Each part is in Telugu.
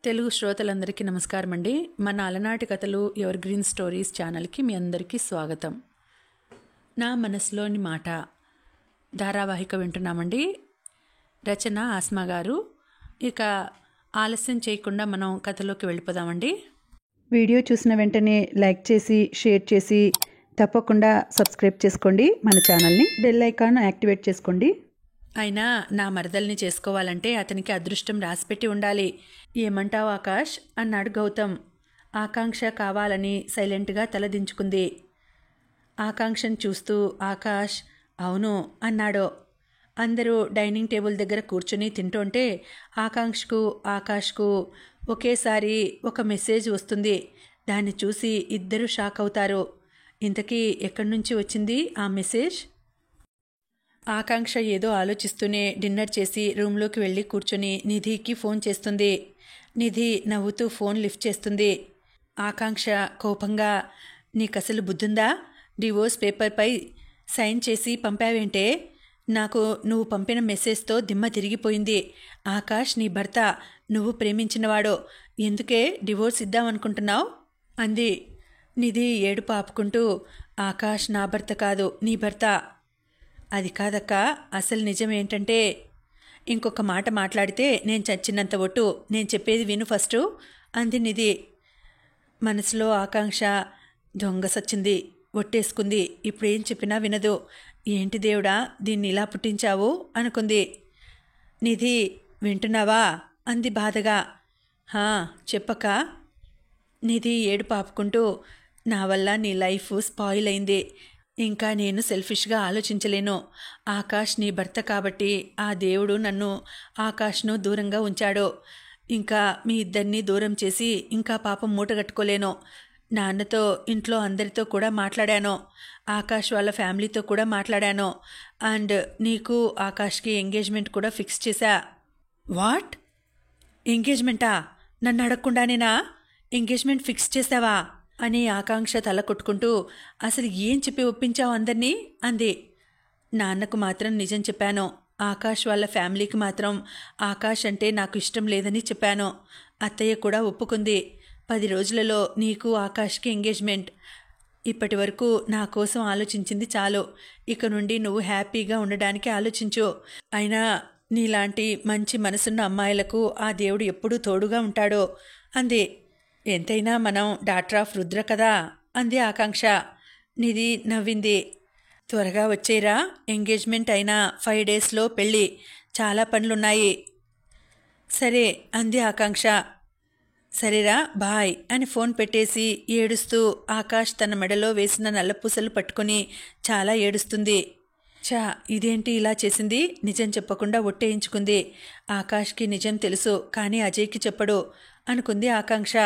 తెలుగు శ్రోతలందరికీ నమస్కారం అండి. మన అలనాటి కథలు ఎవర్ గ్రీన్ స్టోరీస్ ఛానల్కి మీ అందరికీ స్వాగతం. నా మనసులోని మాట ధారావాహిక వింటున్నామండి. రచన ఆస్మా గారు. ఇక ఆలస్యం చేయకుండా మనం కథలోకి వెళ్ళిపోదామండి. వీడియో చూసిన వెంటనే లైక్ చేసి షేర్ చేసి తప్పకుండా సబ్స్క్రైబ్ చేసుకోండి. మన ఛానల్ని బెల్ ఐకాన్ యాక్టివేట్ చేసుకోండి. అయినా నా మరదల్ని చేసుకోవాలంటే అతనికి అదృష్టం రాసిపెట్టి ఉండాలి. ఏమంటావు ఆకాష్ అన్నాడు గౌతమ్. ఆకాంక్ష కావాలని సైలెంట్గా తలదించుకుంది. ఆకాంక్షను చూస్తూ ఆకాష్ అవును అన్నాడు. అందరూ డైనింగ్ టేబుల్ దగ్గర కూర్చుని తింటుంటే ఆకాష్కు ఒకేసారి ఒక మెసేజ్ వస్తుంది. దాన్ని చూసి ఇద్దరు షాక్ అవుతారు. ఇంతకీ ఎక్కడి నుంచి వచ్చింది ఆ మెసేజ్? ఆకాంక్ష ఏదో ఆలోచిస్తూనే డిన్నర్ చేసి రూమ్లోకి వెళ్ళి కూర్చొని నిధికి ఫోన్ చేస్తుంది. నిధి నవ్వుతూ ఫోన్ లిఫ్ట్ చేస్తుంది. ఆకాంక్ష కోపంగా, నీకసలు బుద్ధుందా? డివోర్స్ పేపర్పై సైన్ చేసి పంపావేంటే? నాకు నువ్వు పంపిన మెసేజ్తో దిమ్మ తిరిగిపోయింది. ఆకాష్ నీ భర్త, నువ్వు ప్రేమించినవాడు. ఎందుకే డివోర్స్ ఇద్దామనుకుంటున్నావు అంది. నిధి ఏడుపు ఆపుకుంటూ, ఆకాష్ నా భర్త కాదు, నీ భర్త. అది కాదక్క, అసలు నిజం ఏంటంటే, ఇంకొక మాట మాట్లాడితే నేను చచ్చినంత ఒట్టు. నేను చెప్పేది విను ఫస్టు అంది నిధి. మనసులో ఆకాంక్ష దొంగ సచ్చింది, ఒట్టేసుకుంది. ఇప్పుడు ఏం చెప్పినా వినదు. ఏంటి దేవుడా దీన్ని ఇలా పుట్టించావు అనుకుంది. నిధి వింటున్నావా అంది బాధగా. చెప్పక. నిధి ఏడుపు ఆపుకుంటూ, నా వల్ల నీ లైఫ్ స్పాయిల్ అయింది. ఇంకా నేను సెల్ఫిష్గా ఆలోచించలేను. ఆకాష్ నీ భర్త కాబట్టి ఆ దేవుడు నన్ను ఆకాష్ను దూరంగా ఉంచాడు. ఇంకా మీ ఇద్దరినీ దూరం చేసి ఇంకా పాపం మూటగట్టుకోలేను. నాన్నతో, ఇంట్లో అందరితో కూడా మాట్లాడాను. ఆకాష్ వాళ్ళ ఫ్యామిలీతో కూడా మాట్లాడాను. అండ్ నీకు ఆకాష్కి ఎంగేజ్మెంట్ కూడా ఫిక్స్ చేశా. వాట్? ఎంగేజ్మెంటా? నన్ను అడగకుండానేనా ఎంగేజ్మెంట్ ఫిక్స్ చేసావా అని ఆకాంక్ష తల కొట్టుకుంటూ, అసలు ఏం చెప్పి ఒప్పించావు అందరినీ అంది. నాన్నకు మాత్రం నిజం చెప్పాను. ఆకాష్ వాళ్ళ ఫ్యామిలీకి మాత్రం ఆకాష్ అంటే నాకు ఇష్టం లేదని చెప్పాను. అత్తయ్య కూడా ఒప్పుకుంది. 10 రోజులలో నీకు ఆకాష్కి ఎంగేజ్మెంట్. ఇప్పటి వరకు నా కోసం ఆలోచించింది చాలు. ఇక నుండి నువ్వు హ్యాపీగా ఉండడానికి ఆలోచించు. అయినా నీలాంటి మంచి మనసున్న అమ్మాయిలకు ఆ దేవుడు ఎప్పుడూ తోడుగా ఉంటాడో అంది. ఎంతైనా మనం డాక్టర్ ఆఫ్ రుద్ర కదా అంది ఆకాంక్ష. నిధి నవ్వింది. త్వరగా వచ్చేరా, ఎంగేజ్మెంట్ అయినా 5 డేస్లో పెళ్ళి. చాలా పనులున్నాయి. సరే అంది ఆకాంక్ష. సరేరా బాయ్ అని ఫోన్ పెట్టేసి ఏడుస్తూ ఆకాష్ తన మెడలో వేసిన నల్లపూసలు పట్టుకుని చాలా ఏడుస్తుంది. ఇదేంటి ఇలా చేసింది? నిజం చెప్పకుండా ఒట్టేయించుకుంది. ఆకాష్కి నిజం తెలుసు, కానీ అజయ్కి చెప్పడు అనుకుంది ఆకాంక్ష.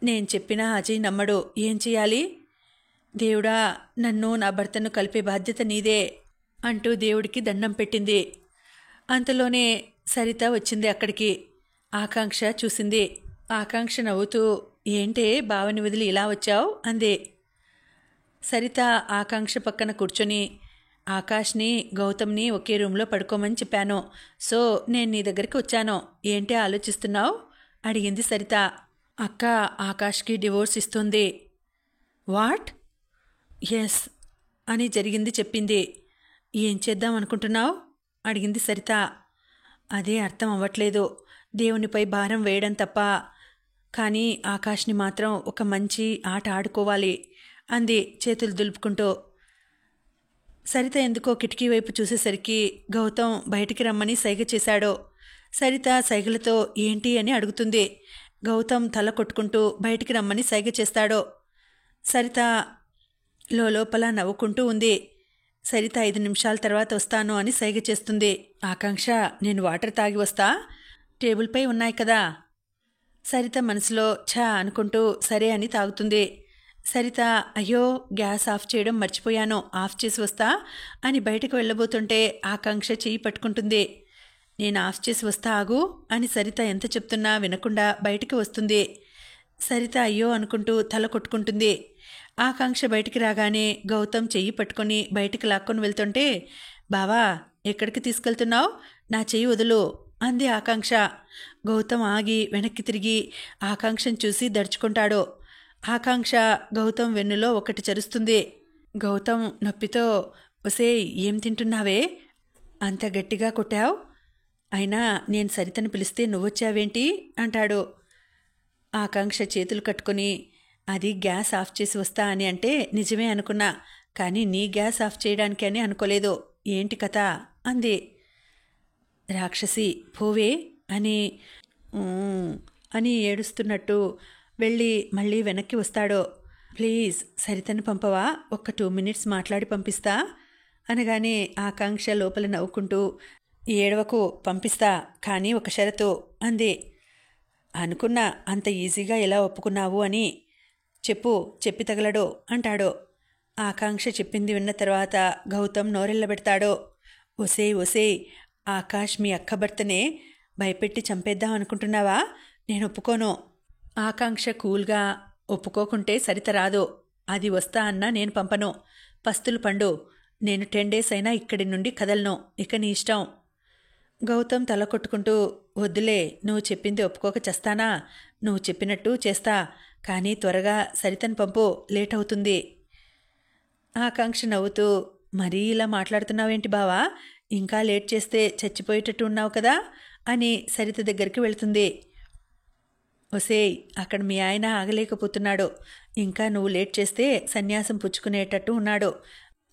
నేను చెప్పినా అజయ్ నమ్మడు. ఏం చేయాలి? దేవుడా, నన్ను నా భర్తను కలిపే బాధ్యత నీదే అంటూ దేవుడికి దండం పెట్టింది. అంతలోనే సరిత వచ్చింది అక్కడికి. ఆకాంక్ష చూసింది. ఆకాంక్ష నవ్వుతూ, ఏంటే బావని వదిలి ఇలా వచ్చావు అంది. సరిత ఆకాంక్ష పక్కన కూర్చొని, ఆకాష్ని గౌతమ్ని ఒకే రూమ్లో పడుకోమని చెప్పాను. సో నేను నీ దగ్గరికి వచ్చాను. ఏంటి ఆలోచిస్తున్నావు అడిగింది సరిత. అక్క ఆకాష్కి డివోర్స్ ఇస్తుంది. వాట్? ఎస్ అని జరిగింది చెప్పింది. ఏం చేద్దాం అనుకుంటున్నావు అడిగింది సరిత. అదే అర్థం అవ్వట్లేదు. దేవునిపై భారం వేయడం తప్ప. కానీ ఆకాష్ని మాత్రం ఒక మంచి ఆట ఆడుకోవాలి అంది చేతులు దులుపుకుంటూ. సరిత ఎందుకో కిటికీ వైపు చూసేసరికి గౌతమ్ బయటికి రమ్మని సైగ చేశాడు. సరిత సైగలతో ఏంటి అని అడుగుతుంది. గౌతమ్ తల కొట్టుకుంటూ బయటికి రమ్మని సైగ చేస్తాడు. సరిత లోపల నవ్వుకుంటూ ఉంది. సరిత 5 నిమిషాల తర్వాత వస్తాను అని సైగ చేస్తుంది. ఆకాంక్ష, నేను వాటర్ తాగి వస్తా, టేబుల్పై ఉన్నాయి కదా. సరిత మనసులో అనుకుంటూ సరే అని తాగుతుంది. సరిత, అయ్యో గ్యాస్ ఆఫ్ చేయడం మర్చిపోయాను, ఆఫ్ చేసి వస్తా అని బయటకు వెళ్ళబోతుంటే ఆకాంక్ష చెయ్యి పట్టుకుంటుంది. నేను ఆఫ్ చేసి వస్తా ఆగు అని సరిత ఎంత చెప్తున్నా వినకుండా బయటికి వస్తుంది. సరిత అయ్యో అనుకుంటూ తల కొట్టుకుంటుంది. ఆకాంక్ష బయటికి రాగానే గౌతమ్ చెయ్యి పట్టుకొని బయటికి లాక్కొని వెళ్తుంటే, బావా ఎక్కడికి తీసుకెళ్తున్నావు? నా చెయ్యి వదులు అంది ఆకాంక్ష. గౌతమ్ ఆగి వెనక్కి తిరిగి ఆకాంక్షను చూసి దడుచుకుంటాడు. ఆకాంక్ష గౌతమ్ వెన్నులో ఒకటి చరుస్తుంది. గౌతమ్ నొప్పితో, ఒసేయ్ ఏం తింటున్నావే, అంత గట్టిగా కొట్టావు? అయినా నేను సరితను పిలిస్తే నువ్వొచ్చావేంటి అంటాడు. ఆకాంక్ష చేతులు కట్టుకుని, అది గ్యాస్ ఆఫ్ చేసి వస్తా అని అంటే నిజమే అనుకున్నా, కానీ నీ గ్యాస్ ఆఫ్ చేయడానికి అని అనుకోలేదు. ఏంటి కథ అంది. రాక్షసి పోవే అని అని ఏడుస్తున్నట్టు వెళ్ళి మళ్ళీ వెనక్కి వస్తాడు. ప్లీజ్ సరితను పంపవా, ఒక్క 2 minutes మాట్లాడి పంపిస్తా అనగానే ఆకాంక్ష లోపల నవ్వుకుంటూ, ఏడవకు పంపిస్తా, కానీ ఒక షరతు అంది. అనుకున్నా అంత ఈజీగా ఎలా ఒప్పుకున్నావు అని. చెప్పు, చెప్పి తగలడు అంటాడు. ఆకాంక్ష చెప్పింది విన్న తర్వాత గౌతమ్ నోరెళ్ళబెడతాడు. ఒసేయ్ ఒసేయ్, ఆకాష్ మీ అక్క భర్తనే భయపెట్టి చంపేద్దాం అనుకుంటున్నావా? నేను ఒప్పుకోను. ఆకాంక్ష కూల్గా, ఒప్పుకోకుంటే సరిత రాదు, అది వస్తా అన్నా నేను పంపను. పస్తులు పండు, నేను 10 days అయినా ఇక్కడి నుండి కదలను, ఇక నీ ఇష్టం. గౌతమ్ తల కొట్టుకుంటూ, వద్దులే, నువ్వు చెప్పింది ఒప్పుకోక చేస్తానా? నువ్వు చెప్పినట్టు చేస్తా, కానీ త్వరగా సరితను పంపు, లేట్ అవుతుంది. ఆకాంక్ష నవ్వుతూ, మరీ ఇలా మాట్లాడుతున్నావేంటి బావా, ఇంకా లేట్ చేస్తే చచ్చిపోయేటట్టు ఉన్నావు కదా అని సరిత దగ్గరికి వెళ్తుంది. ఒసేయ్, అక్కడ మీ ఆయన ఆగలేకపోతున్నాడు, ఇంకా నువ్వు లేట్ చేస్తే సన్యాసం పుచ్చుకునేటట్టు ఉన్నాడు.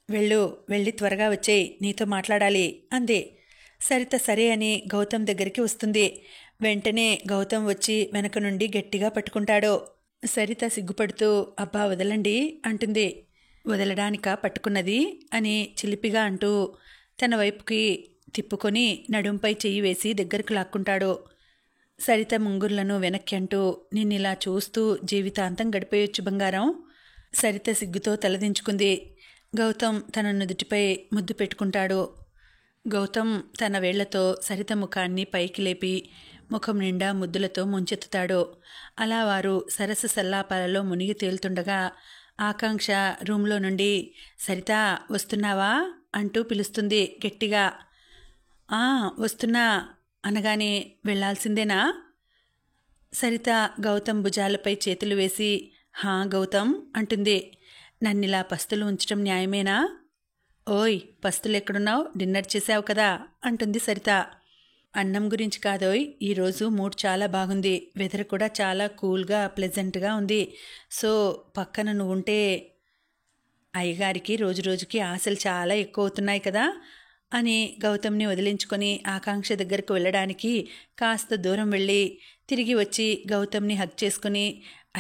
వెళ్ళి త్వరగా వచ్చేయ్, నీతో మాట్లాడాలి అంది. సరిత సరే అని గౌతమ్ దగ్గరికి వస్తుంది. వెంటనే గౌతమ్ వచ్చి వెనక నుండి గట్టిగా పట్టుకుంటాడు. సరిత సిగ్గుపడుతూ, అబ్బా వదలండి అంటుంది. వదలడానికా పట్టుకున్నది అని చిలిపిగా అంటూ తన వైపుకి తిప్పుకొని నడుంపై చెయ్యి వేసి దగ్గరకు లాక్కుంటాడు. సరిత ముంగుర్లను వెనక్కి అంటూ, నిన్నిలా చూస్తూ జీవితాంతం గడిపేయొచ్చు బంగారం. సరిత సిగ్గుతో తలదించుకుంది. గౌతమ్ తన నుదుటిపై ముద్దు పెట్టుకుంటాడు. గౌతమ్ తన వేళ్లతో సరిత ముఖాన్ని పైకి లేపి ముఖం నిండా ముద్దులతో ముంచెత్తుతాడు. అలా వారు సరస సల్లాపాలలో మునిగి తేలుతుండగా ఆకాంక్ష రూంలో నుండి, సరిత వస్తున్నావా అంటూ పిలుస్తుంది గట్టిగా. వస్తున్నా అనగానే వెళ్ళాల్సిందేనా? సరిత గౌతమ్ భుజాలపై చేతులు వేసి, హా గౌతమ్ అంటుంది. నన్నిలా పస్తులు ఉంచడం న్యాయమేనా? ఓయ్ పస్తులెక్కడున్నావు, డిన్నర్ చేసావు కదా అంటుంది సరిత. అన్నం గురించి కాదోయ్, ఈరోజు మూడ్ చాలా బాగుంది, వెదర్ కూడా చాలా కూల్గా ప్లెజెంట్గా ఉంది. సో పక్కన నువ్వుంటే. అయ్యగారికి రోజు రోజుకి ఆశలు చాలా ఎక్కువ అవుతున్నాయి కదా అని గౌతమ్ని వదిలించుకొని ఆకాంక్ష దగ్గరకు వెళ్ళడానికి కాస్త దూరం వెళ్ళి తిరిగి వచ్చి గౌతమ్ని హగ్ చేసుకుని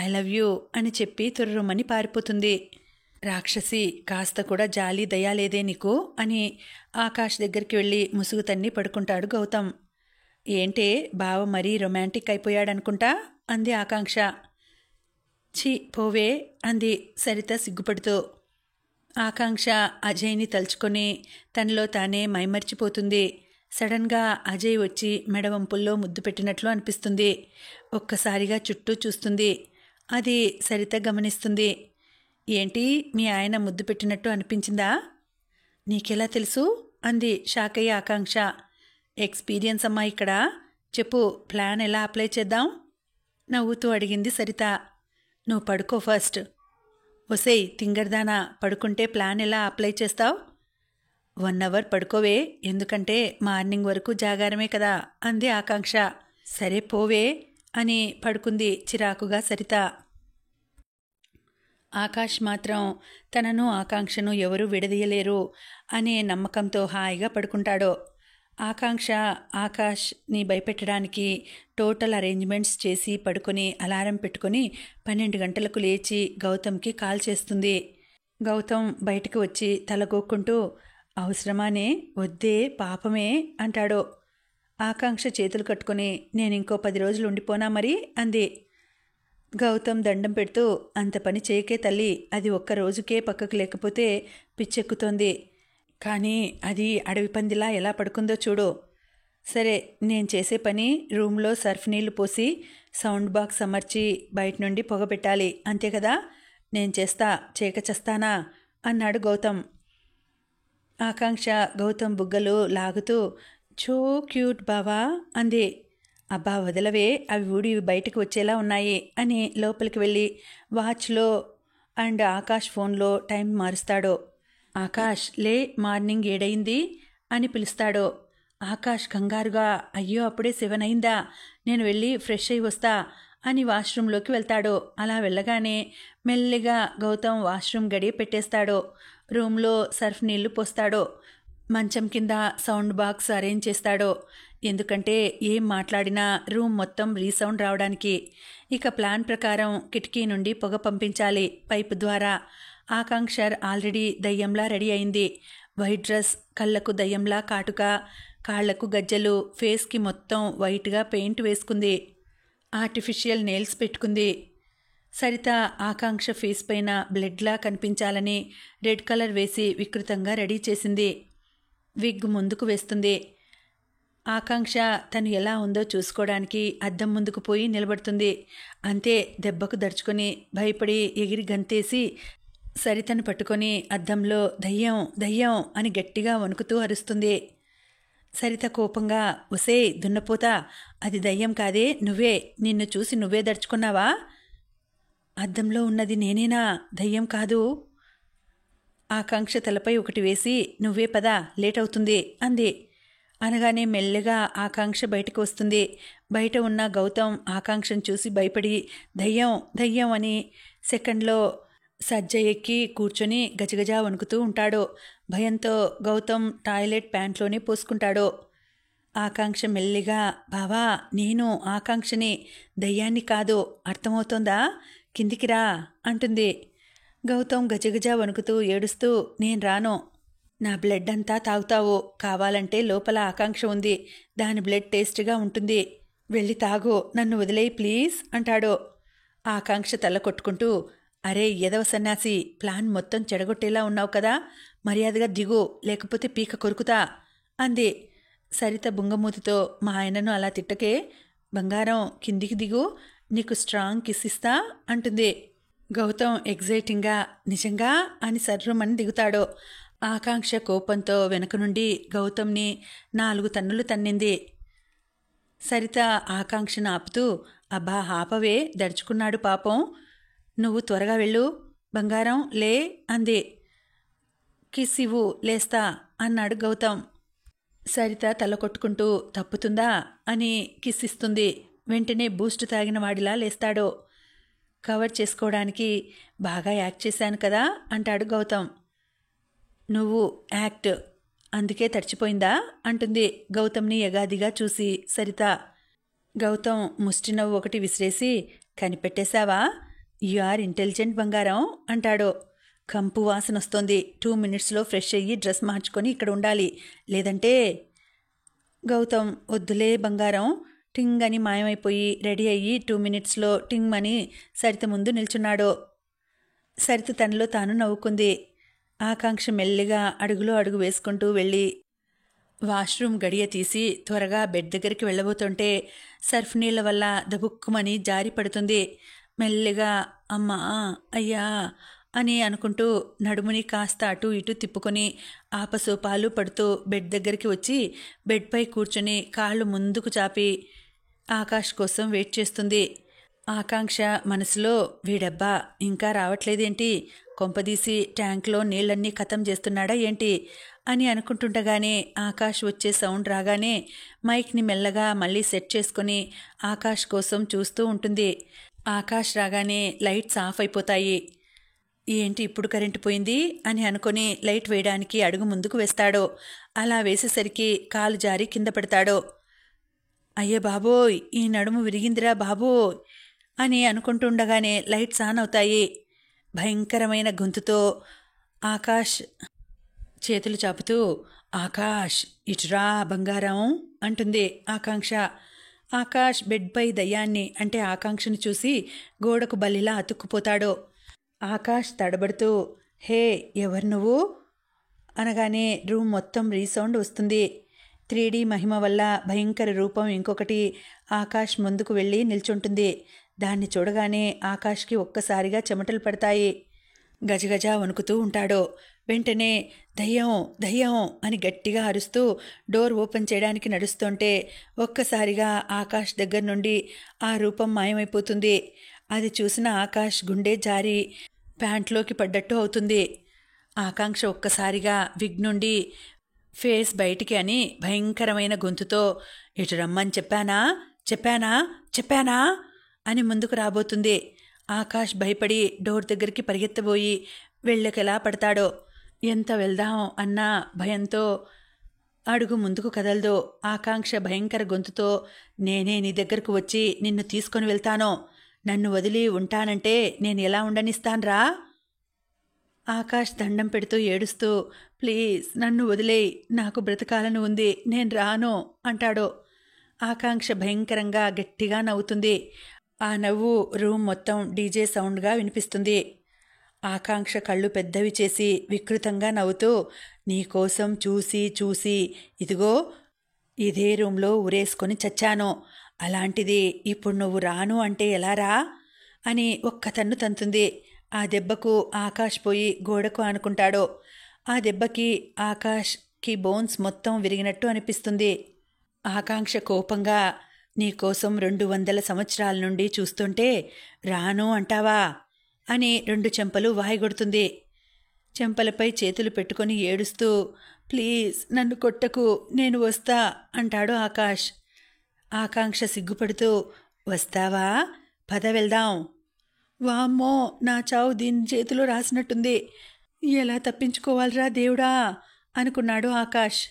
ఐ లవ్ యూ అని చెప్పి తుర్రుమని పారిపోతుంది. రాక్షసి, కాస్త కూడా జాలి దయా లేదే నీకు అని ఆకాష్ దగ్గరికి వెళ్ళి ముసుగు తన్ని పడుకుంటాడు గౌతమ్. ఏంటే బావ మరీ రొమాంటిక్ అయిపోయాడనుకుంటా అంది ఆకాంక్ష. ఛీ పోవే అంది సరిత సిగ్గుపడుతూ. ఆకాంక్ష అజయ్ని తలుచుకొని తనలో తానే మైమర్చిపోతుంది. సడన్గా అజయ్ వచ్చి మెడవంపుల్లో ముద్దు పెట్టినట్లు అనిపిస్తుంది. ఒక్కసారిగా చుట్టూ చూస్తుంది. అది సరిత గమనిస్తుంది. ఏంటి మీ ఆయన ముద్దు పెట్టినట్టు అనిపించిందా? నీకెలా తెలుసు అంది షాకయ్య ఆకాంక్ష. ఎక్స్పీరియన్స్ అమ్మా ఇక్కడ. చెప్పు, ప్లాన్ ఎలా అప్లై చేద్దాం నవ్వుతూ అడిగింది సరిత. నువ్వు పడుకో ఫస్ట్. ఒసేయ్ తింగర్దానా, పడుకుంటే ప్లాన్ ఎలా అప్లై చేస్తావు? 1 hour పడుకోవే, ఎందుకంటే మార్నింగ్ వరకు జాగారమే కదా అంది ఆకాంక్ష. సరే పోవే అని పడుకుంది చిరాకుగా సరిత. ఆకాష్ మాత్రం తనను ఆకాంక్షను ఎవరూ విడదీయలేరు అనే నమ్మకంతో హాయిగా పడుకుంటాడు. ఆకాష్ని భయపెట్టడానికి టోటల్ అరేంజ్మెంట్స్ చేసి పడుకొని అలారం పెట్టుకొని 12 గంటలకు లేచి గౌతమ్కి కాల్ చేస్తుంది. గౌతమ్ బయటకు వచ్చి తలగొక్కుంటూ, అవసరమానే, వద్దే, పాపమే అంటాడు. ఆకాంక్ష చేతులు కట్టుకుని, నేనింకో 10 రోజులు ఉండిపోనా మరి అంది. గౌతమ్ దండం పెడుతూ, అంత పని చేయకే తల్లి, అది 1 రోజుకే పక్కకు లేకపోతే పిచ్చెక్కుతోంది, కానీ అది అడవి పందిలా ఎలా పడుకుందో చూడు. సరే, నేను చేసే పని రూమ్లో సర్ఫ్ నీళ్లు పోసి సౌండ్ బాక్స్ అమర్చి బయట నుండి పొగ పెట్టాలి, అంతే కదా? నేను చేస్తా, చేయక చేస్తానా అన్నాడు గౌతమ్. ఆకాంక్ష గౌతమ్ బుగ్గలు లాగుతూ, చో క్యూట్ బావా అంది. అబ్బా వదలవే, అవి ఊడి బయటకు వచ్చేలా ఉన్నాయి అని లోపలికి వెళ్ళి వాచ్లో అండ్ ఆకాష్ ఫోన్లో టైం మారుస్తాడు. ఆకాష్ లే, మార్నింగ్ 7 అని పిలుస్తాడు. ఆకాష్ కంగారుగా అయ్యో అప్పుడే 7 అయిందా, నేను వెళ్ళి ఫ్రెష్ అయి వస్తా అని వాష్రూంలోకి వెళ్తాడు. అలా వెళ్ళగానే మెల్లిగా గౌతమ్ వాష్రూమ్ గడియ పెట్టేస్తాడు. రూమ్లో సర్ఫ్ నీళ్లు పోస్తాడు. మంచం కింద సౌండ్ బాక్స్ అరేంజ్ చేస్తాడు. ఎందుకంటే ఏం మాట్లాడినా రూమ్ మొత్తం రీసౌండ్ రావడానికి. ఇక ప్లాన్ ప్రకారం కిటికీ నుండి పొగ పంపించాలి పైపు ద్వారా. ఆకాంక్షర్ ఆల్రెడీ దయ్యంలా రెడీ అయింది. వైట్ డ్రెస్, కళ్ళకు దయ్యంలా కాటుక, కాళ్లకు గజ్జలు, ఫేస్కి మొత్తం వైట్గా పెయింట్ వేసుకుంది. ఆర్టిఫిషియల్ నెయిల్స్ పెట్టుకుంది. సరిత ఆకాంక్ష ఫేస్ పైన బ్లడ్లా కనిపించాలని రెడ్ కలర్ వేసి వికృతంగా రెడీ చేసింది. విగ్ ముందుకు వేస్తుంది. ఆకాంక్ష తను ఎలా ఉందో చూసుకోవడానికి అద్దం ముందుకు పోయి నిలబడుతుంది. అంతే, దెబ్బకు దడుచుకొని భయపడి ఎగిరి గంతేసి సరితను పట్టుకొని అద్దంలో దయ్యం దయ్యం అని గట్టిగా వణుకుతూ అరుస్తుంది. సరిత కోపంగా ఒసే దున్నపోతా, అది దయ్యం కాదే నువ్వే, నిన్ను చూసి నువ్వే దడుచుకున్నావా? అద్దంలో ఉన్నది నేనేనా, దయ్యం కాదు. ఆకాంక్ష తలపై ఒకటి వేసి నువ్వే పదా, లేట్ అవుతుంది అంది. అనగానే మెల్లగా ఆకాంక్ష బయటకు వస్తుంది. బయట ఉన్న గౌతమ్ ఆకాంక్షను చూసి భయపడి దయ్యం దయ్యం అని సెకండ్లో సజ్జ ఎక్కి కూర్చొని గజగజా వణుకుతూ ఉంటాడు. భయంతో గౌతమ్ టాయిలెట్ ప్యాంట్లోనే పోసుకుంటాడు. ఆకాంక్ష మెల్లిగా బావా, నేను ఆకాంక్షని, దయ్యాన్ని కాదు, అర్థమవుతోందా, కిందికి రా అంటుంది. గౌతమ్ గజగజా వణుకుతూ ఏడుస్తూ నేను రాను, నా బ్లడ్ అంతా తాగుతావు, కావాలంటే లోపల ఆకాంక్ష ఉంది, దాని బ్లడ్ టేస్ట్గా ఉంటుంది, వెళ్ళి తాగు, నన్ను వదిలేయి ప్లీజ్ అంటాడు. ఆకాంక్ష తల కొట్టుకుంటూ అరే ఎదవ సన్యాసి, ప్లాన్ మొత్తం చెడగొట్టేలా ఉన్నావు కదా, మర్యాదగా దిగు, లేకపోతే పీక కొరుకుతా అంది. సరిత బుంగమూతితో మా ఆయనను అలా తిట్టకే, బంగారం కిందికి దిగు, నీకు స్ట్రాంగ్ కిస్ ఇస్తా అంటుంది. గౌతమ్ ఎగ్జైటింగ్గా నిజంగా అని సర్రుమని దిగుతాడు. ఆకాంక్ష కోపంతో వెనక నుండి గౌతమ్ని 4 తన్నులు తన్నింది. సరిత ఆకాంక్షను ఆపుతూ అబ్బా ఆపవే, దడుచుకున్నాడు పాపం, నువ్వు త్వరగా వెళ్ళు, బంగారం లే అంది. కిస్ ఇవ్వు, లేస్తా అన్నాడు గౌతమ్. సరిత తల కొట్టుకుంటూ తప్పుతుందా అని కిస్ ఇస్తుంది. వెంటనే బూస్ట్ తాగిన వాడిలా లేస్తాడు. కవర్ చేసుకోవడానికి బాగా యాక్ట్ చేశాను కదా అంటాడు గౌతమ్. నువ్వు యాక్ట్, అందుకే తడిచిపోయిందా అంటుంది గౌతమ్ని ఎగాదిగా చూసి సరిత. గౌతమ్ ముష్టి నవ్వు ఒకటి విసిరేసి కనిపెట్టేశావా, యు ఆర్ ఇంటెలిజెంట్ బంగారం అంటాడు. కంపు వాసన వస్తోంది, 2 minutesలో ఫ్రెష్ అయ్యి డ్రెస్ మార్చుకొని ఇక్కడ ఉండాలి, లేదంటే. గౌతమ్ వద్దులే బంగారం, టింగ్ అని మాయమైపోయి రెడీ అయ్యి 2 minutesలో టింగ్ అని సరిత ముందు నిల్చున్నాడు. సరిత తనలో తాను నవ్వుకుంది. ఆకాంక్ష మెల్లిగా అడుగులో అడుగు వేసుకుంటూ వెళ్ళి వాష్రూమ్ గడియ తీసి త్వరగా బెడ్ దగ్గరికి వెళ్ళబోతుంటే సర్ఫ్ నీళ్ల వల్ల దబుక్కుమని జారి పడుతుంది. మెల్లిగా అమ్మా అయ్యా అని అనుకుంటూ నడుముని కాస్త అటు ఇటు తిప్పుకొని ఆపసోపాలు పడుతూ బెడ్ దగ్గరికి వచ్చి బెడ్పై కూర్చొని కాళ్ళు ముందుకు చాపి ఆకాష్ కోసం వెయిట్ చేస్తుంది. ఆకాంక్ష మనసులో వీడబ్బా ఇంకా రావట్లేదేంటి, కొంపదీసి ట్యాంక్లో నీళ్ళన్నీ ఖతం చేస్తున్నాడా ఏంటి అని అనుకుంటుండగానే ఆకాష్ వచ్చే సౌండ్ రాగానే మైక్ని మెల్లగా మళ్ళీ సెట్ చేసుకొని ఆకాష్ కోసం చూస్తూ ఉంటుంది. ఆకాష్ రాగానే లైట్స్ ఆఫ్ అయిపోతాయి. ఏంటి ఇప్పుడు కరెంటు పోయింది అని అనుకొని లైట్ వేయడానికి అడుగు ముందుకు వేస్తాడు. అలా వేసేసరికి కాలు జారి కింద పడతాడు. అయ్యే బాబోయ్, ఈ నడుము విరిగిందిరా బాబోయ్ అని అనుకుంటుండగానే లైట్స్ ఆన్ అవుతాయి. భయంకరమైన గొంతుతో ఆకాష్ చేతులు చాపుతూ ఆకాష్ ఇటురా బంగారం అంటుంది ఆకాంక్ష. ఆకాష్ బెడ్పై దయ్యాన్ని అంటే ఆకాంక్షను చూసి గోడకు బల్లిలా అతుక్కుపోతాడు. ఆకాష్ తడబడుతూ హే ఎవరు నువ్వు అనగానే రూమ్ మొత్తం రీసౌండ్ వస్తుంది. 3D మహిమ వల్ల భయంకర రూపం ఇంకొకటి ఆకాష్ ముందుకు వెళ్ళి నిల్చుంటుంది. దాన్ని చూడగానే ఆకాష్కి ఒక్కసారిగా చెమటలు పడతాయి. గజగజ వణుకుతూ ఉంటాడో. వెంటనే దయ్యం దయ్యం అని గట్టిగా అరుస్తూ డోర్ ఓపెన్ చేయడానికి నడుస్తుంటే ఒక్కసారిగా ఆకాష్ దగ్గర నుండి ఆ రూపం మాయమైపోతుంది. అది చూసిన ఆకాష్ గుండె జారి ప్యాంట్లోకి పడ్డట్టు అవుతుంది. ఆకాంక్ష ఒక్కసారిగా విగ్ నుండి ఫేస్ బయటికి అని భయంకరమైన గొంతుతో, ఇటు రమ్మని చెప్పానా చెప్పానా చెప్పానా అని ముందుకు రాబోతుంది. ఆకాష్ భయపడి డోర్ దగ్గరికి పరిగెత్తబోయి వెళ్ళకెలా పడతాడో. ఎంత వెళ్దాం అన్నా భయంతో అడుగు ముందుకు కదలదో. ఆకాంక్ష భయంకర గొంతుతో, నేనే నీ దగ్గరకు వచ్చి నిన్ను తీసుకొని వెళ్తానో. నన్ను వదిలి ఉంటానంటే నేను ఎలా ఉండనిస్తాన్రా? ఆకాష్ దండం పెడుతూ ఏడుస్తూ, ప్లీజ్ నన్ను వదిలేయ్, నాకు బ్రతకాలని ఉంది, నేను రాను అంటాడు. ఆకాంక్ష భయంకరంగా గట్టిగా నవ్వుతుంది. ఆ నవ్వు రూమ్ మొత్తం డీజే సౌండ్గా వినిపిస్తుంది. ఆకాంక్ష కళ్ళు పెద్దవి చేసి వికృతంగా నవ్వుతూ, నీకోసం చూసి చూసి ఇదిగో ఇదే రూమ్లో ఊరేసుకొని చచ్చాను. అలాంటిది ఇప్పుడు నువ్వు రాను అంటే ఎలారా అని ఒక్క తన్ను తంతుంది. ఆ దెబ్బకు ఆకాష్ పోయి గోడకు ఆనుకుంటాడు. ఆ దెబ్బకి ఆకాష్కి బోన్స్ మొత్తం విరిగినట్టు అనిపిస్తుంది. ఆకాంక్ష కోపంగా, నీకోసం 200 సంవత్సరాల నుండి చూస్తుంటే రాను అంటావా అని 2 చెంపలు వాయిగొడుతుంది. చెంపలపై చేతులు పెట్టుకొని ఏడుస్తూ, ప్లీజ్ నన్ను కొట్టకు, నేను వస్తా అంటాడు ఆకాష్. ఆకాంక్ష సిగ్గుపడుతూ, వస్తావా, పద వెళ్దాం. వామ్మో, నా చావు దీని చేతిలో రాసినట్టుంది, ఎలా తప్పించుకోవాలరా దేవుడా అనుకున్నాడు ఆకాష్.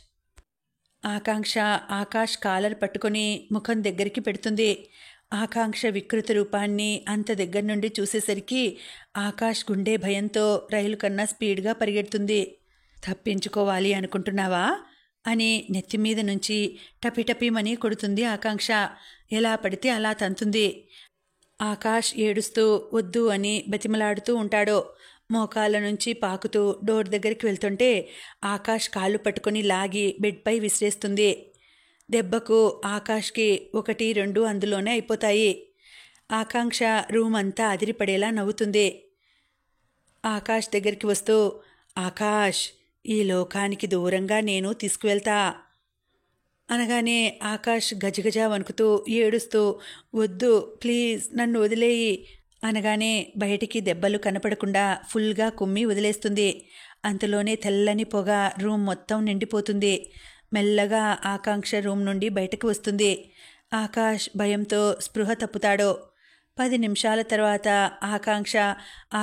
ఆకాంక్ష ఆకాష్ కాలర్ పట్టుకొని ముఖం దగ్గరికి పెడుతుంది. ఆకాంక్ష వికృత రూపాన్ని అంత దగ్గర నుండి చూసేసరికి ఆకాష్ గుండె భయంతో రైలు కన్నా స్పీడ్గా పరిగెడుతుంది. తప్పించుకోవాలి అనుకుంటున్నావా అని నెత్తిమీద నుంచి టపిటపిమని కొడుతుంది ఆకాంక్ష. ఎలా పడితే అలా తంతుంది. ఆకాష్ ఏడుస్తూ వద్దు అని బతిమలాడుతూ ఉంటాడు. మోకాళ్ళ నుంచి పాకుతూ డోర్ దగ్గరికి వెళ్తుంటే ఆకాష్ కాళ్ళు పట్టుకొని లాగి బెడ్పై విసిరేస్తుంది. దెబ్బకు ఆకాష్కి 1, 2 అందులోనే అయిపోతాయి. ఆకాంక్ష రూమ్ అంతా అదిరిపడేలా నవ్వుతుంది. ఆకాష్ దగ్గరికి వస్తూ, ఆకాష్, ఈ లోకానికి దూరంగా నేను తీసుకువెళ్తా అనగానే ఆకాష్ గజగజ వణుకుతూ ఏడుస్తూ, వద్దు ప్లీజ్ నన్ను వదిలేయి అనగానే బయటికి దెబ్బలు కనపడకుండా ఫుల్గా కుమ్మి వదిలేస్తుంది. అంతలోనే తెల్లని పొగ రూమ్ మొత్తం నిండిపోతుంది. మెల్లగా ఆకాంక్ష రూమ్ నుండి బయటకు వస్తుంది. ఆకాష్ భయంతో స్పృహ తప్పుతాడు. 10 నిమిషాల తర్వాత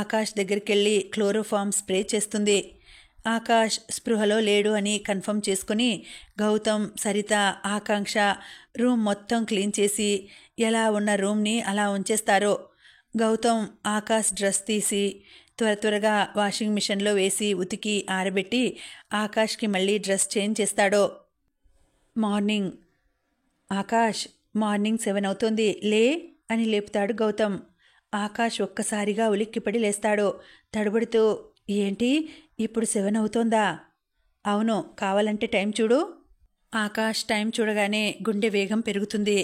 ఆకాష్ దగ్గరికెళ్ళి క్లోరోఫామ్ స్ప్రే చేస్తుంది. ఆకాష్ స్పృహలో లేడు అని కన్ఫర్మ్ చేసుకుని గౌతమ్, సరిత, ఆకాంక్ష రూమ్ మొత్తం క్లీన్ చేసి ఎలా ఉన్న రూమ్ని అలా ఉంచేస్తారు. గౌతమ్ ఆకాష్ డ్రెస్ తీసి త్వరగా వాషింగ్ మిషన్లో వేసి ఉతికి ఆరబెట్టి ఆకాష్కి మళ్ళీ డ్రెస్ చేంజ్ చేస్తాడు. మార్నింగ్ 7 అవుతోంది, లే అని లేపుతాడు గౌతమ్. ఆకాష్ ఒక్కసారిగా ఉలిక్కిపడి లేస్తాడు. తడబడుతూ, ఏంటి ఇప్పుడు 7 అవుతోందా? అవును, కావాలంటే టైం చూడు. ఆకాష్ టైం చూడగానే గుండె వేగం పెరుగుతుంది.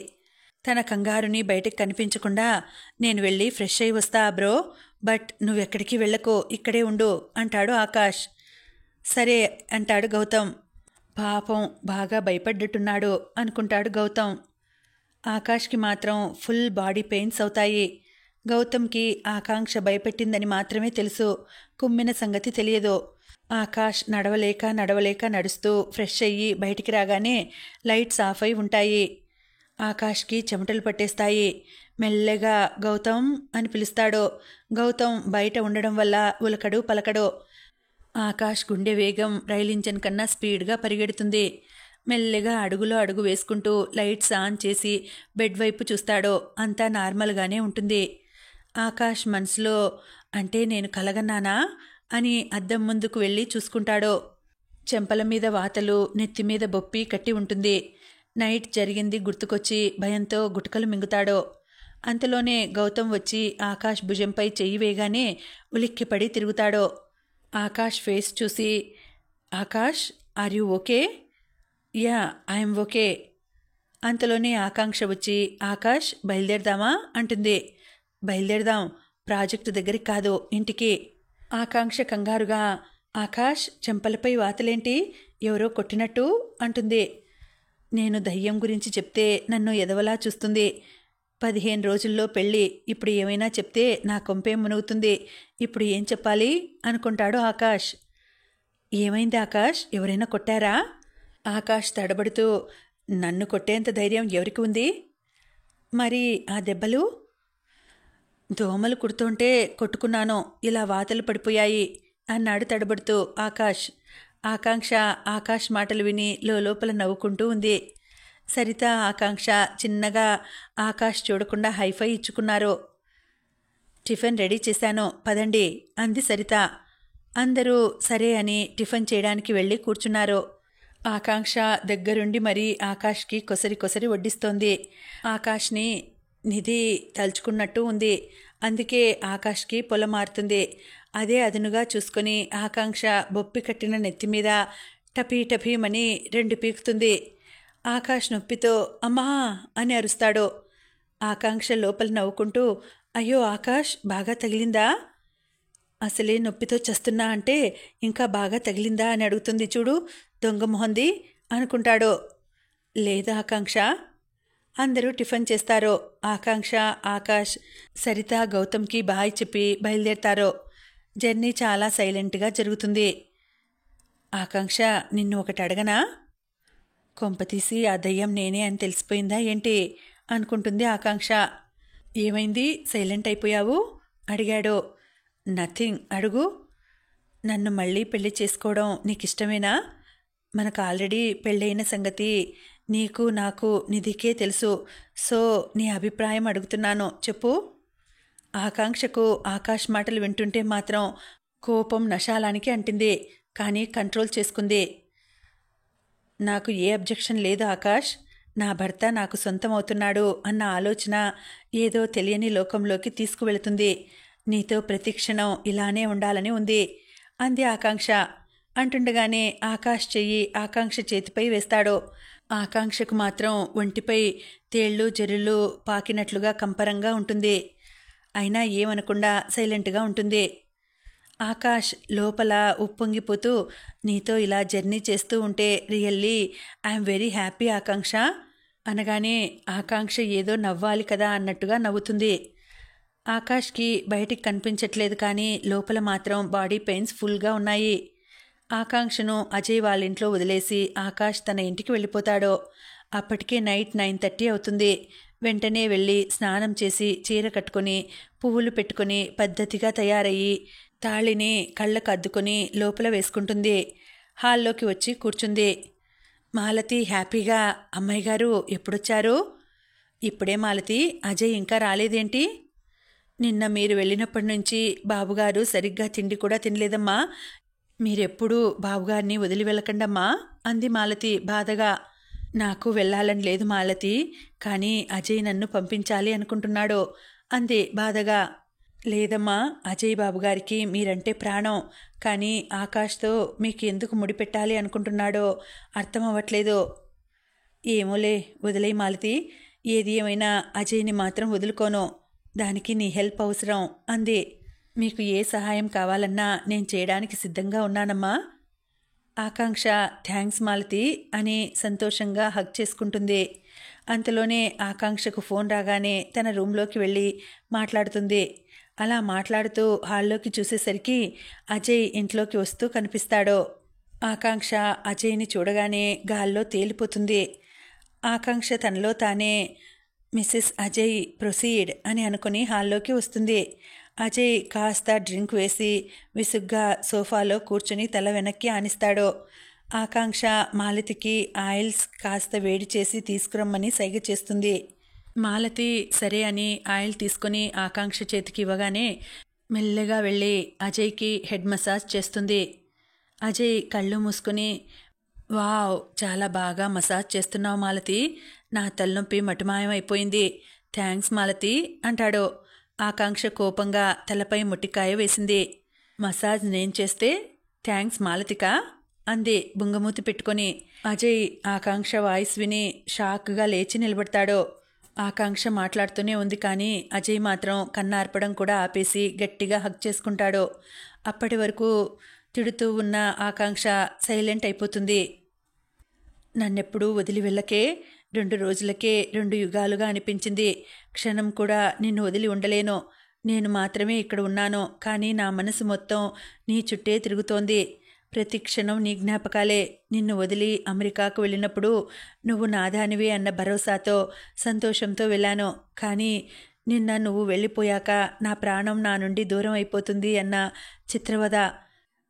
తన కంగారుని బయటకు కనిపించకుండా, నేను వెళ్ళి ఫ్రెష్ అయి వస్తా బ్రో, బట్ నువ్వెక్కడికి వెళ్ళకో, ఇక్కడే ఉండు అంటాడు ఆకాష్. సరే అంటాడు గౌతమ్. పాపం బాగా భయపడ్డట్టున్నాడు అనుకుంటాడు గౌతమ్. ఆకాష్కి మాత్రం ఫుల్ బాడీ పెయిన్స్ అవుతాయి. గౌతమ్కి ఆకాంక్ష భయపెట్టిందని మాత్రమే తెలుసు, కుమ్మిన సంగతి తెలియదు. ఆకాష్ నడవలేక నడుస్తూ ఫ్రెష్ అయ్యి బయటికి రాగానే లైట్స్ ఆఫ్ అయి ఉంటాయి. ఆకాష్కి చెమటలు పట్టేస్తాయి. మెల్లగా గౌతమ్ అని పిలుస్తాడు. గౌతమ్ బయట ఉండడం వల్ల ఉలకడు పలకడు. ఆకాష్ గుండె వేగం రైలు ఇంజన్ కన్నా స్పీడ్గా పరిగెడుతుంది. మెల్లగా అడుగులో అడుగు వేసుకుంటూ లైట్స్ ఆన్ చేసి బెడ్ వైపు చూస్తాడు. అంతా నార్మల్గానే ఉంటుంది. ఆకాష్ మనసులో, అంటే నేను కలగన్నానా అని అద్దం ముందుకు వెళ్ళి చూసుకుంటాడు. చెంపల మీద వాతలు, నెత్తిమీద బొప్పి కట్టి ఉంటుంది. నైట్ జరిగింది గుర్తుకొచ్చి భయంతో గుటకలు మింగుతాడు. అంతలోనే గౌతమ్ వచ్చి ఆకాష్ భుజంపై చెయ్యి వేగానే ఉలిక్కిపడి తిరుగుతాడు. ఆకాష్ ఫేస్ చూసి, Akash, are you okay? Yeah, I'm okay. అంతలోనే ఆకాంక్ష వచ్చి, ఆకాష్ బయలుదేరదామా అంటుంది. బయలుదేరదాం, ప్రాజెక్టు దగ్గరికి కాదు, ఇంటికి. ఆకాంక్ష కంగారుగా, ఆకాష్ చెంపలపై వాతలేంటి, ఎవరో కొట్టినట్టు అంటుంది. నేను దయ్యం గురించి చెప్తే నన్ను ఎదవలా చూస్తుంది. 15 రోజుల్లో పెళ్ళి, ఇప్పుడు ఏమైనా చెప్తే నా కొంపేం మునుగుతుంది. ఇప్పుడు ఏం చెప్పాలి అనుకుంటాడు ఆకాష్. ఏమైంది ఆకాష్, ఎవరైనా కొట్టారా? ఆకాష్ తడబడుతూ, నన్ను కొట్టేంత ధైర్యం ఎవరికి ఉంది? మరి ఆ దెబ్బలు? దోమలు కుడుతుంటే కొట్టుకున్నాను, ఇలా వాతలు పడిపోయాయి అన్నాడు తడబడుతూ ఆకాష్. ఆకాంక్ష ఆకాష్ మాటలు విని లోపల నవ్వుకుంటూ ఉంది. సరిత ఆకాంక్ష చిన్నగా ఆకాష్ చూడకుండా హైఫై ఇచ్చుకున్నారు. టిఫిన్ రెడీ చేశాను, పదండి అంది సరిత. అందరూ సరే అని టిఫిన్ చేయడానికి వెళ్ళి కూర్చున్నారు. ఆకాంక్ష దగ్గరుండి మరీ ఆకాష్కి కొసరి వడ్డిస్తోంది. ఆకాష్ని నిధి తలుచుకున్నట్టు ఉంది. అందుకే ఆకాష్కి పొలమారుతుంది. అదే అదునుగా చూసుకొని ఆకాంక్ష బొప్పి కట్టిన నెత్తిమీద టపీమని 2 పీకుతుంది. ఆకాష్ నొప్పితో అమ్మా అని అరుస్తాడు. ఆకాంక్ష లోపల నవ్వుకుంటూ, అయ్యో ఆకాష్, బాగా తగిలిందా? అసలే నొప్పితో చస్తున్నా అంటే ఇంకా బాగా తగిలిందా అని అడుగుతుంది చూడు, దొంగ మొహంది అనుకుంటాడు. లేదా ఆకాంక్ష? అందరూ టిఫిన్ చేస్తారు. ఆకాంక్ష, ఆకాష్, సరిత గౌతమ్కి బాయ్ చెప్పి బయలుదేరతారు. జర్నీ చాలా సైలెంట్గా జరుగుతుంది. ఆకాంక్ష, నిన్ను ఒకటి అడగనా? కొంపతీసి ఆ దయ్యం నేనే అని తెలిసిపోయిందా ఏంటి అనుకుంటుంది ఆకాంక్ష. ఏమైంది, సైలెంట్ అయిపోయావు అడిగాడు. నథింగ్, అడుగు. నన్ను మళ్ళీ పెళ్లి చేసుకోవడం నీకు ఇష్టమేనా? మనకు ఆల్రెడీ పెళ్ళైన సంగతి నీకు నాకు నిధికే తెలుసు. సో నీ అభిప్రాయం అడుగుతున్నాను, చెప్పు. ఆకాంక్షకు ఆకాష్ మాటలు వింటుంటే మాత్రం కోపం నశాలానికి అంటింది. కానీ కంట్రోల్ చేసుకుంది. నాకు ఏ అబ్జెక్షన్ లేదు ఆకాష్. నా భర్త నాకు సొంతం అవుతున్నాడు అన్న ఆలోచన ఏదో తెలియని లోకంలోకి తీసుకువెళుతుంది. నీతో ప్రతిక్షణం ఇలానే ఉండాలని ఉంది అంది ఆకాంక్ష. అంటుండగానే ఆకాష్ చెయ్యి ఆకాంక్ష చేతిపై వేస్తాడు. ఆకాంక్షకు మాత్రం ఒంటిపై తేళ్ళు జరులు పాకినట్లుగా కంపరంగా ఉంటుంది. అయినా ఏమనకుండా సైలెంట్గా ఉంటుంది. ఆకాష్ లోపల ఉప్పొంగిపోతూ, నీతో ఇలా జర్నీ చేస్తూ ఉంటే రియల్లీ ఐఎమ్ వెరీ హ్యాపీ ఆకాంక్ష అనగానే ఆకాంక్ష ఏదో నవ్వాలి కదా అన్నట్టుగా నవ్వుతుంది. ఆకాష్కి బయటికి కనిపించట్లేదు, కానీ లోపల మాత్రం బాడీ పెయిన్స్ ఫుల్గా ఉన్నాయి. ఆకాంక్షను అజయ్ వాళ్ళ ఇంట్లో వదిలేసి ఆకాష్ తన ఇంటికి వెళ్ళిపోతాడు. అప్పటికే నైట్ 9:30 అవుతుంది. వెంటనే వెళ్ళి స్నానం చేసి చీర కట్టుకొని పువ్వులు పెట్టుకొని పద్ధతిగా తయారయ్యి తాళిని కళ్ళకు అద్దుకొని లోపల వేసుకుంటుంది. హాల్లోకి వచ్చి కూర్చుంది. మాలతి హ్యాపీగా, అమ్మాయి గారు ఎప్పుడొచ్చారు? ఇప్పుడే మాలతి, అజయ్ ఇంకా రాలేదేంటి? నిన్న మీరు వెళ్ళినప్పటి నుంచి బాబుగారు సరిగ్గా తిండి కూడా తినలేదమ్మా. మీరెప్పుడూ బాబుగారిని వదిలి వెళ్ళకండమ్మా అంది మాలతి బాధగా. నాకు వెళ్ళాలని లేదు మాలతి, కానీ అజయ్ నన్ను పంపించాలి అనుకుంటున్నాడు అంది బాధగా. లేదమ్మా, అజయ్ బాబుగారికి మీరంటే ప్రాణం, కానీ ఆకాష్తో మీకు ఎందుకు ముడిపెట్టాలి అనుకుంటున్నాడో అర్థం అవ్వట్లేదు. ఏమోలే, వదిలే మాలతి. ఏది ఏమైనా అజయ్ని మాత్రం వదులుకోను. దానికి నీ హెల్ప్ అవసరం అంది. మీకు ఏ సహాయం కావాలన్నా నేను చేయడానికి సిద్ధంగా ఉన్నానమ్మా. ఆకాంక్ష థ్యాంక్స్ మాలతి అని సంతోషంగా హగ్ చేసుకుంటుంది. అంతలోనే ఆకాంక్షకు ఫోన్ రాగానే తన రూంలోకి వెళ్ళి మాట్లాడుతుంది. అలా మాట్లాడుతూ హాల్లోకి చూసేసరికి అజయ్ ఇంట్లోకి వస్తూ కనిపిస్తాడు. ఆకాంక్ష అజయ్ని చూడగానే గాల్లో తేలిపోతుంది. ఆకాంక్ష తనలో తానే మిస్సెస్ అజయ్ ప్రొసీడ్ అని అనుకుని హాల్లోకి వస్తుంది. అజయ్ కాస్త డ్రింక్ వేసి విసుగ్గా సోఫాలో కూర్చుని తల వెనక్కి ఆనిస్తాడు. ఆకాంక్ష మాలతికి ఆయిల్స్ కాస్త వేడి చేసి తీసుకురమ్మని సైగ చేస్తుంది. మాలతి సరే అని ఆయిల్ తీసుకొని ఆకాంక్ష చేతికి ఇవ్వగానే మెల్లగా వెళ్ళి అజయ్కి హెడ్ మసాజ్ చేస్తుంది. అజయ్ కళ్ళు మూసుకొని, వావ్, చాలా బాగా మసాజ్ చేస్తున్నావు మాలతి, నా తలనొప్పి మటుమాయమైపోయింది, థ్యాంక్స్ మాలతి అంటాడు. ఆకాంక్ష కోపంగా తలపై ముట్టికాయ వేసింది. మసాజ్ నేను చేస్తే థ్యాంక్స్ మాలతికా అంది బుంగమూతి పెట్టుకొని. అజయ్ ఆకాంక్ష వాయిస్ విని షాక్గా లేచి నిలబడతాడు. ఆకాంక్ష మాట్లాడుతూనే ఉంది, కానీ అజయ్ మాత్రం కన్నార్పడం కూడా ఆపేసి గట్టిగా హగ్ చేసుకుంటాడు. అప్పటి వరకు తిడుతూ ఉన్న ఆకాంక్ష సైలెంట్ అయిపోతుంది. నన్నెప్పుడూ వదిలి వెళ్ళకే, 2 రోజులకే 2 యుగాలుగా అనిపించింది. క్షణం కూడా నిన్ను వదిలి ఉండలేను. నేను మాత్రమే ఇక్కడ ఉన్నాను, కానీ నా మనసు మొత్తం నీ చుట్టే తిరుగుతోంది. ప్రతి క్షణం నీ జ్ఞాపకాలే. నిన్ను వదిలి అమెరికాకు వెళ్ళినప్పుడు నువ్వు నాదానివే అన్న భరోసాతో, సంతోషంతో వెళ్ళాను. కానీ నువ్వు వెళ్ళిపోయాక నా ప్రాణం నా నుండి దూరం అయిపోతుంది అన్న చిత్రవద.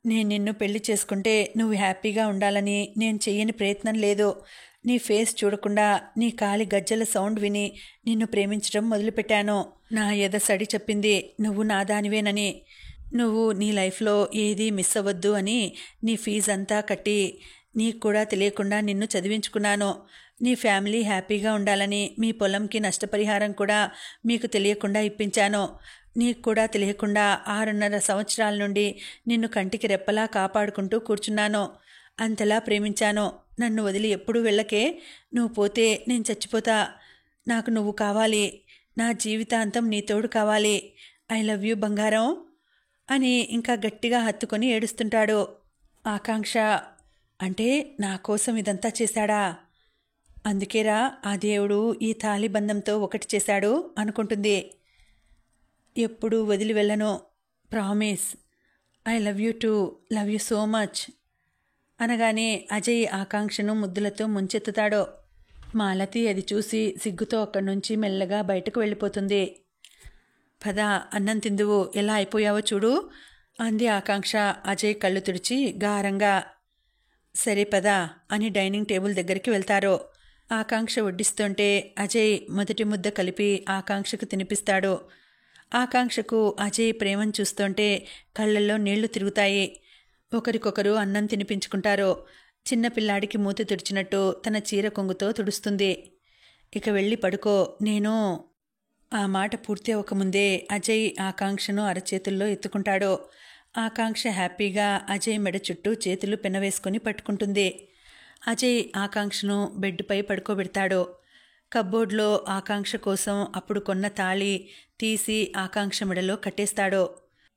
నేను నిన్ను పెళ్లి చేసుకుంటే నువ్వు హ్యాపీగా ఉండాలని నేను చెయ్యని ప్రయత్నం లేదు. నీ ఫేస్ చూడకుండా, నీ కాలి గజ్జల సౌండ్ విని నిన్ను ప్రేమించడం మొదలుపెట్టాను. నా ఎద సడి చెప్పింది నువ్వు నాదానివేనని. నువ్వు నీ లైఫ్లో ఏదీ మిస్ అవ్వద్దు అని నీ ఫీజు అంతా కట్టి, నీకు కూడా తెలియకుండా నిన్ను చదివించుకున్నాను. నీ ఫ్యామిలీ హ్యాపీగా ఉండాలని మీ పొలంకి నష్టపరిహారం కూడా మీకు తెలియకుండా ఇప్పించాను. నీకు కూడా తెలియకుండా 6.5 సంవత్సరాల నుండి నిన్ను కంటికి రెప్పలా కాపాడుకుంటూ కూర్చున్నాను. అంతలా ప్రేమించాను. నన్ను వదిలి ఎప్పుడూ వెళ్ళకే. నువ్వు పోతే నేను చచ్చిపోతా. నాకు నువ్వు కావాలి. నా జీవితాంతం నీ తోడు కావాలి. ఐ లవ్ యూ బంగారం అని ఇంకా గట్టిగా హత్తుకొని ఏడుస్తుంటాడు. ఆకాంక్ష, అంటే నా కోసం ఇదంతా చేశాడా? అందుకేరా ఆ దేవుడు ఈ తాళిబంధంతో ఒకటి చేశాడు అనుకుంటుంది. ఎప్పుడూ వదిలి వెళ్ళను, promise. I love you two, love you so much అనగానే అజయ్ ఆకాంక్షను ముద్దులతో ముంచెత్తుతాడు. మాలతి అది చూసి సిగ్గుతో అక్కడి నుంచి మెల్లగా బయటకు వెళ్ళిపోతుంది. పద, అన్నం తిందువు, ఎలా అయిపోయావో చూడు అంది ఆకాంక్ష అజయ్ కళ్ళు తుడిచి గారంగా. సరే పద అని డైనింగ్ టేబుల్ దగ్గరికి వెళ్తారు. ఆకాంక్ష వడ్డిస్తుంటే అజయ్ మొదటి ముద్ద కలిపి ఆకాంక్షకు తినిపిస్తాడు. ఆకాంక్షకు అజయ్ ప్రేమను చూస్తుంటే కళ్ళల్లో నీళ్లు తిరుగుతాయి. ఒకరికొకరు అన్నం తినిపించుకుంటారు. చిన్నపిల్లాడికి మూతి తుడిచినట్టు తన చీర కొంగుతో తుడుస్తుంది. ఇక వెళ్ళి పడుకో నేను. ఆ మాట పూర్తి అవ్వకముందే అజయ్ ఆకాంక్షను అరచేతుల్లో ఎత్తుకుంటాడు. ఆకాంక్ష హ్యాపీగా అజయ్ మెడ చుట్టూ చేతులు పెనవేసుకుని పట్టుకుంటుంది. అజయ్ ఆకాంక్షను బెడ్పై పడుకోబెడతాడు. కబ్బోర్డ్లో ఆకాంక్ష కోసం అప్పుడు కొన్న తాళి తీసి ఆకాంక్ష మెడలో కట్టేస్తాడు.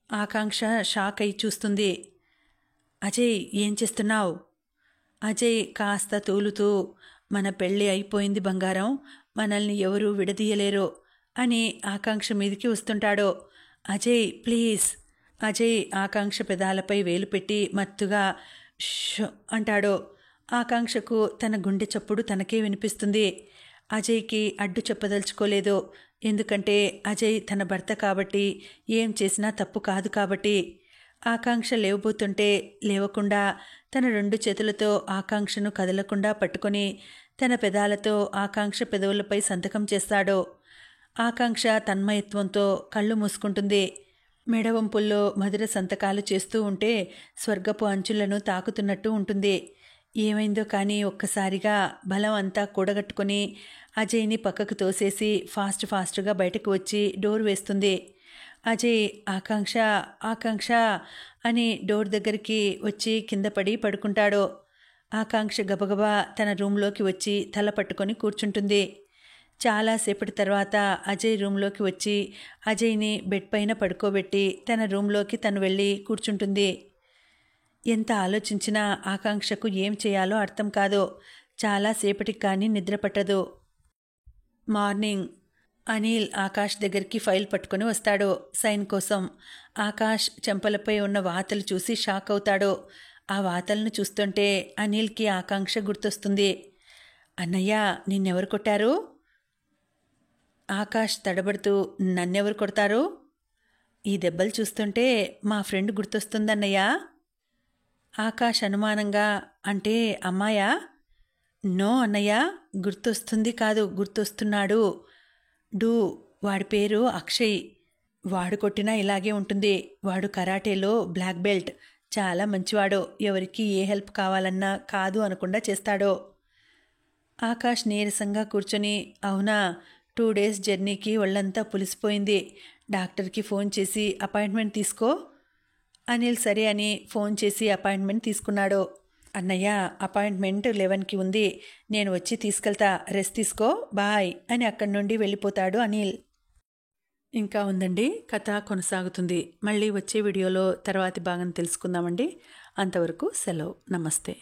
ఆకాంక్ష షాక్ అయి చూస్తుంది. అజయ్, ఏం చేస్తున్నావు? అజయ్ కాస్త తూలుతూ, మన పెళ్ళి అయిపోయింది బంగారం, మనల్ని ఎవరూ విడదీయలేరు అని ఆకాంక్ష మీదికి వస్తుంటాడు. అజయ్ ప్లీజ్. అజయ్ ఆకాంక్ష పెదాలపై వేలు పెట్టి మత్తుగా ష్ అంటాడు. ఆకాంక్షకు తన గుండె చప్పుడు తనకే వినిపిస్తుంది. అజయ్కి అడ్డు చెప్పదలుచుకోలేదు. ఎందుకంటే అజయ్ తన భర్త కాబట్టి, ఏం చేసినా తప్పు కాదు కాబట్టి. ఆకాంక్ష లేవబోతుంటే లేవకుండా తన 2 చేతులతో ఆకాంక్షను కదలకుండా పట్టుకొని తన పెదాలతో ఆకాంక్ష పెదవులపై సంతకం చేస్తాడు. ఆకాంక్ష తన్మయత్వంతో కళ్ళు మూసుకుంటుంది. మెడవంపుల్లో మధుర సంతకాలు చేస్తూ ఉంటే స్వర్గపు అంచులను తాకుతున్నట్టు ఉంటుంది. ఏమైందో కానీ ఒక్కసారిగా బలం అంతా కూడగట్టుకుని అజయ్ని పక్కకు తోసేసి ఫాస్ట్గా బయటకు వచ్చి డోర్ వేస్తుంది. అజయ్ ఆకాంక్ష ఆకాంక్ష అని డోర్ దగ్గరికి వచ్చి కింద పడి పడుకుంటాడు. ఆకాంక్ష గబగబా తన రూంలోకి వచ్చి తల పట్టుకొని కూర్చుంటుంది. చాలాసేపటి తర్వాత అజయ్ రూంలోకి వచ్చి అజయ్ని బెడ్ పైన పడుకోబెట్టి తన రూంలోకి తను వెళ్ళి కూర్చుంటుంది. ఎంత ఆలోచించినా ఆకాంక్షకు ఏం చేయాలో అర్థం కాదు. చాలాసేపటికి కానీ నిద్ర పట్టదు. మార్నింగ్ అనిల్ ఆకాష్ దగ్గరికి ఫైల్ పట్టుకొని వస్తాడు సైన్ కోసం. ఆకాష్ చెంపలపై ఉన్న వాతలు చూసి షాక్ అవుతాడు. ఆ వాతలను చూస్తుంటే అనిల్కి ఆకాంక్ష గుర్తొస్తుంది. అన్నయ్య, నిన్నెవరు కొట్టారు? ఆకాష్ తడబడుతూ, నన్నెవరు కొడతారు? ఈ దెబ్బలు చూస్తుంటే మా ఫ్రెండ్ గుర్తొస్తుందన్నయ్య. ఆకాష్ అనుమానంగా, అంటే అమ్మాయా? నో అన్నయ్య, గుర్తొస్తుంది కాదు, గుర్తొస్తున్నాడు. వాడి పేరు అక్షయ్. వాడు కొట్టినా ఇలాగే ఉంటుంది. వాడు కరాటేలో బ్లాక్ బెల్ట్. చాలా మంచివాడు. ఎవరికి ఏ హెల్ప్ కావాలన్నా కాదు అనకుండా చేస్తాడు. ఆకాష్ నీరసంగా కూర్చొని, అవునా, 2 డేస్ జర్నీకి ఒళ్ళంతా పులిసిపోయింది. డాక్టర్కి ఫోన్ చేసి అపాయింట్మెంట్ తీసుకో. అనిల్ సరే అని ఫోన్ చేసి అపాయింట్మెంట్ తీసుకున్నాడు. అన్నయ్య అపాయింట్మెంట్ 11కి ఉంది, నేను వచ్చి తీసుకెళ్తా, రెస్ట్ తీసుకో, బాయ్ అని అక్కడి నుండి వెళ్ళిపోతాడు అనిల్. ఇంకా ఉందండి, కథ కొనసాగుతుంది. మళ్ళీ వచ్చే వీడియోలో తర్వాతి భాగం తెలుసుకుందామండి. అంతవరకు సెలవు, నమస్తే.